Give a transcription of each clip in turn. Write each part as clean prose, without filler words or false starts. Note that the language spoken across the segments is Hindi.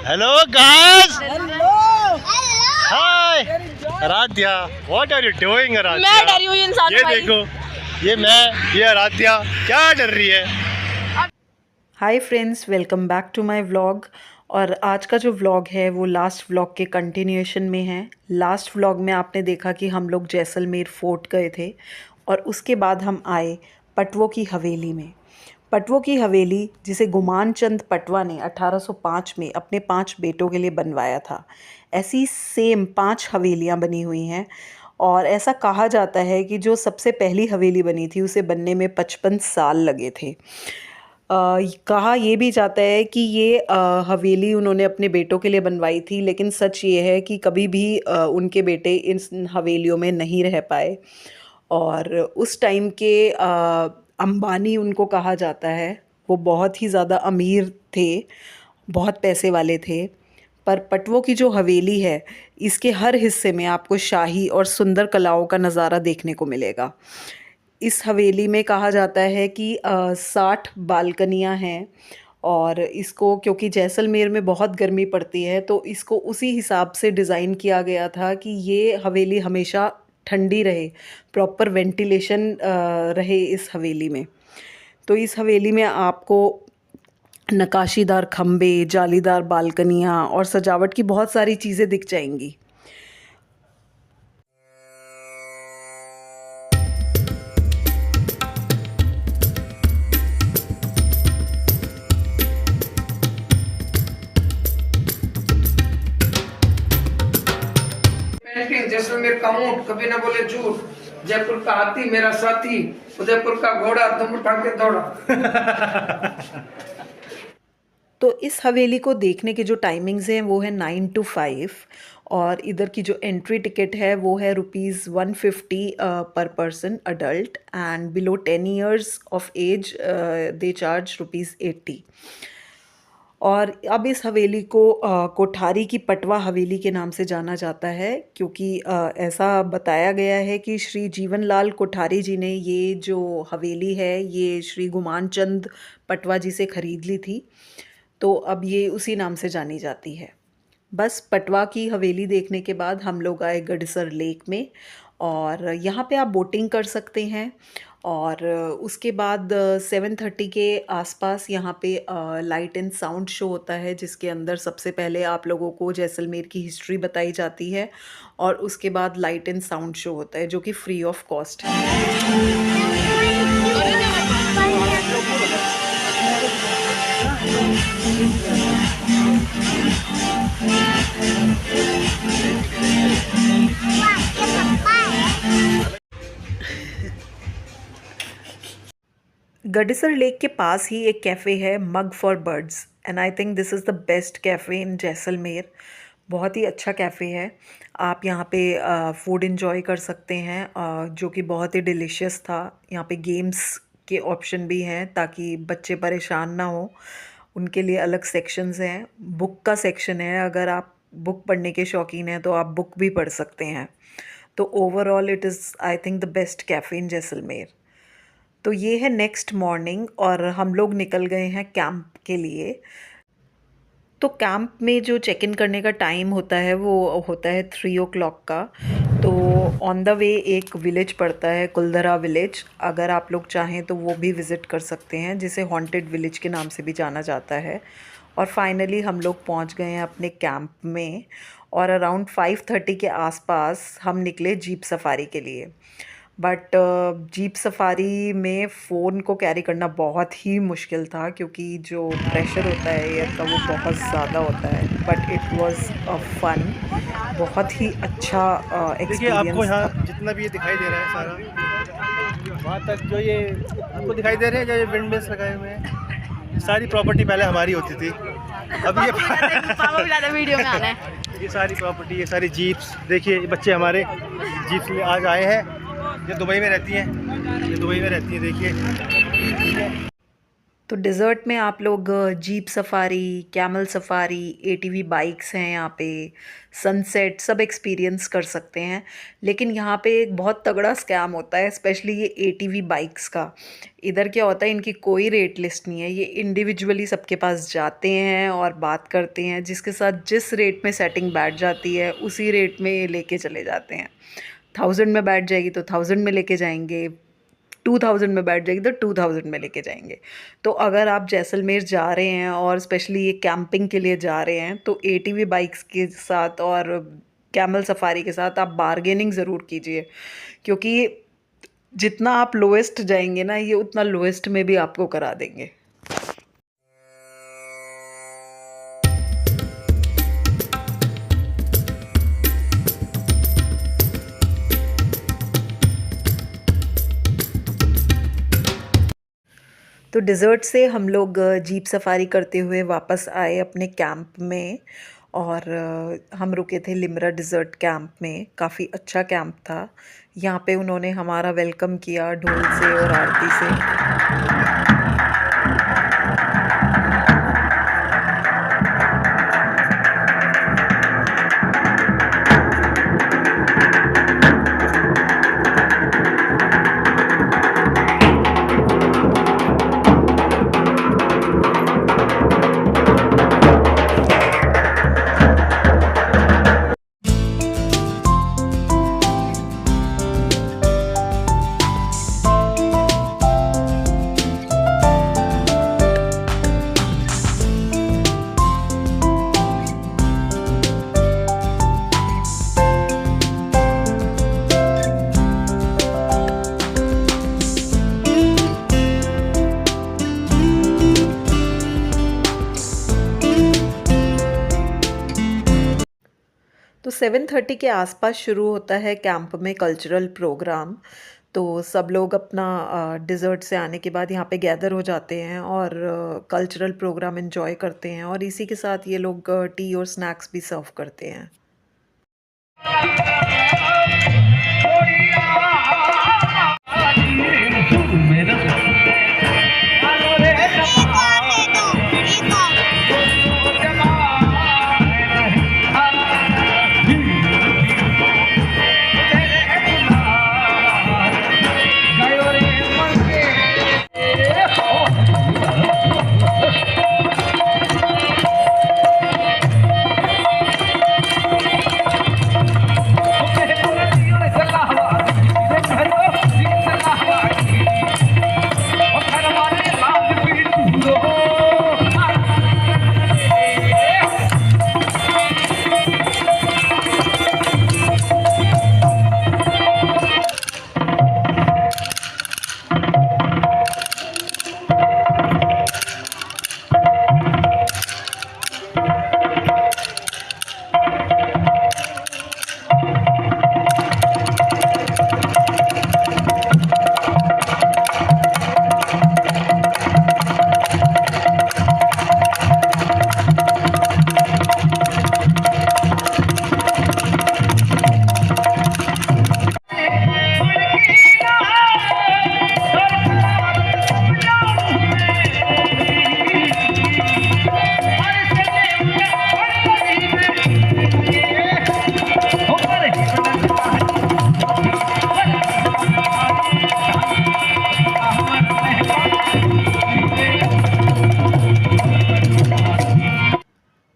Hello guys. Hello. Hi. Aaradhya, what are you doing Aaradhya? मैं डर रही हूँ इंसान ये भाई। देखो, ये आराध्या क्या डर रही है? Hi friends, welcome back to my vlog. और आज का जो व्लॉग है वो लास्ट व्लॉग के कंटिन्यूएशन में है। लास्ट व्लॉग में आपने देखा कि हम लोग जैसलमेर फोर्ट गए थे और उसके बाद हम आए पटवों की हवेली में। पटवों की हवेली जिसे गुमान चंद पटवा ने 1805 में अपने 5 बेटों के लिए बनवाया था। ऐसी सेम 5 हवेलियाँ बनी हुई हैं और ऐसा कहा जाता है कि जो सबसे पहली हवेली बनी थी उसे बनने में 55 साल लगे थे। कहा ये भी जाता है कि ये हवेली उन्होंने अपने बेटों के लिए बनवाई थी, लेकिन सच ये है कि कभी भी उनके बेटे इन हवेलियों में नहीं रह पाए। और उस टाइम के अंबानी उनको कहा जाता है, वो बहुत ही ज़्यादा अमीर थे, बहुत पैसे वाले थे। पर पटवों की जो हवेली है इसके हर हिस्से में आपको शाही और सुंदर कलाओं का नज़ारा देखने को मिलेगा। इस हवेली में कहा जाता है कि 60 बालकनियां हैं और इसको, क्योंकि जैसलमेर में बहुत गर्मी पड़ती है, तो इसको उसी हिसाब से डिज़ाइन किया गया था कि ये हवेली हमेशा ठंडी रहे, प्रॉपर वेंटिलेशन रहे इस हवेली में। तो इस हवेली में आपको नक्काशीदार खम्बे, जालीदार बालकनियां और सजावट की बहुत सारी चीज़ें दिख जाएंगी। जैसलमेर का ऊंट कभी ना बोले झूठ, जयपुर का हाथी मेरा साथी, उदयपुर का घोड़ा तुम उठा के दौड़ा। तो इस हवेली को देखने के जो टाइमिंग्स हैं वो है 9 to 5 और इधर की जो एंट्री टिकट है वो है ₹150 per person adult, and below 10 years of age they charge ₹80। और अब इस हवेली को कोठारी की पटवा हवेली के नाम से जाना जाता है, क्योंकि ऐसा बताया गया है कि श्री जीवनलाल कोठारी जी ने ये जो हवेली है ये श्री गुमान चंद पटवा जी से ख़रीद ली थी, तो अब ये उसी नाम से जानी जाती है। बस पटवा की हवेली देखने के बाद हम लोग आए गडसर लेक में और यहाँ पे आप बोटिंग कर सकते हैं। और उसके बाद 7:30 के आसपास यहाँ पे लाइट एंड साउंड शो होता है, जिसके अंदर सबसे पहले आप लोगों को जैसलमेर की हिस्ट्री बताई जाती है और उसके बाद लाइट एंड साउंड शो होता है जो कि फ्री ऑफ कॉस्ट है। गडसर लेक के पास ही एक कैफ़े है, mug for birds, and I think this is the best cafe in Jaisalmer. बहुत ही अच्छा कैफ़े है। आप यहाँ पे फूड एंजॉय कर सकते हैं जो कि बहुत ही डिलीशियस था। यहाँ पे गेम्स के ऑप्शन भी हैं ताकि बच्चे परेशान ना हो, उनके लिए अलग सेक्शंस हैं। बुक का सेक्शन है, अगर आप बुक पढ़ने के शौकीन हैं तो आप बुक भी पढ़ सकते हैं। तो overall it is I think the best cafe in Jaisalmer. तो ये है नेक्स्ट मॉर्निंग और हम लोग निकल गए हैं कैंप के लिए। तो कैंप में जो चेक इन करने का टाइम होता है वो होता है 3 o'clock का। तो ऑन द वे एक विलेज पड़ता है, कुलधरा विलेज, अगर आप लोग चाहें तो वो भी विज़िट कर सकते हैं, जिसे हॉन्टेड विलेज के नाम से भी जाना जाता है। और फाइनली हम लोग पहुंच गए हैं अपने कैंप में और अराउंड 5:30 के आसपास हम निकले जीप सफारी के लिए। बट जीप सफारी में फ़ोन को कैरी करना बहुत ही मुश्किल था, क्योंकि जो प्रेशर होता है एयर का वो बहुत ज़्यादा होता है। But it was a fun, बहुत ही अच्छा देखिए आपको एक्सपीरियंस यहाँ था। जितना भी ये दिखाई दे रहा है सारा, वहाँ तक जो ये आपको दिखाई दे रहे हैं, जो ये विंड मिल्स लगाए हुए हैं, ये सारी प्रॉपर्टी पहले हमारी होती थी। अब ये वीडियो में आना है। ये सारी प्रॉपर्टी, ये सारी जीप्स, देखिए ये बच्चे हमारे जीप्स में आज आए हैं। ये दुबई में रहती हैं, देखिए। तो डिज़र्ट में आप लोग jeep Safari, camel Safari, ATV bikes हैं यहाँ पे, सनसेट सब एक्सपीरियंस कर सकते हैं। लेकिन यहाँ पे एक बहुत तगड़ा स्कैम होता है, स्पेशली ये एटीवी बाइक्स का। इधर क्या होता है, इनकी कोई रेट लिस्ट नहीं है, ये इंडिविजुअली सबके पास जाते हैं और बात करते हैं, जिसके साथ जिस रेट में सेटिंग बैठ जाती है उसी रेट में ये लेके चले जाते हैं। 1000 में बैठ जाएगी तो 1000 में लेके जाएंगे, 2000 में बैठ जाएगी तो 2000 में लेके जाएंगे। तो अगर आप जैसलमेर जा रहे हैं और स्पेशली ये कैंपिंग के लिए जा रहे हैं तो एटीवी बाइक्स के साथ और कैमल सफारी के साथ आप बार्गेनिंग ज़रूर कीजिए, क्योंकि जितना आप लोएस्ट जाएंगे ना, ये उतना लोएस्ट में भी आपको करा देंगे। तो डिज़र्ट से हम लोग जीप सफ़ारी करते हुए वापस आए अपने कैंप में, और हम रुके थे लिमरा डिज़र्ट कैंप में। काफ़ी अच्छा कैंप था। यहाँ पे उन्होंने हमारा वेलकम किया ढोल से और आरती से। तो 7:30 के आसपास शुरू होता है कैंप में कल्चरल प्रोग्राम। तो सब लोग अपना डिज़र्ट से आने के बाद यहाँ पे गैदर हो जाते हैं और कल्चरल प्रोग्राम एंजॉय करते हैं, और इसी के साथ ये लोग टी और स्नैक्स भी सर्व करते हैं।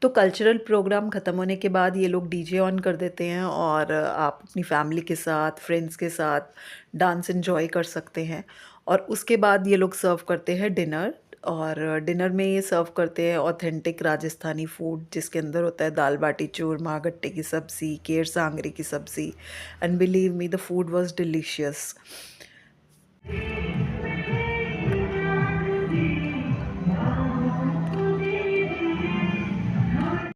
तो कल्चरल प्रोग्राम ख़त्म होने के बाद ये लोग डीजे ऑन कर देते हैं और आप अपनी फैमिली के साथ, फ्रेंड्स के साथ डांस एंजॉय कर सकते हैं। और उसके बाद ये लोग सर्व करते हैं डिनर, और डिनर में ये सर्व करते हैं ऑथेंटिक राजस्थानी फूड, जिसके अंदर होता है दाल बाटी चूरमा, गट्टे की सब्ज़ी, केर सांगरी की सब्ज़ी। And believe me, the food was delicious.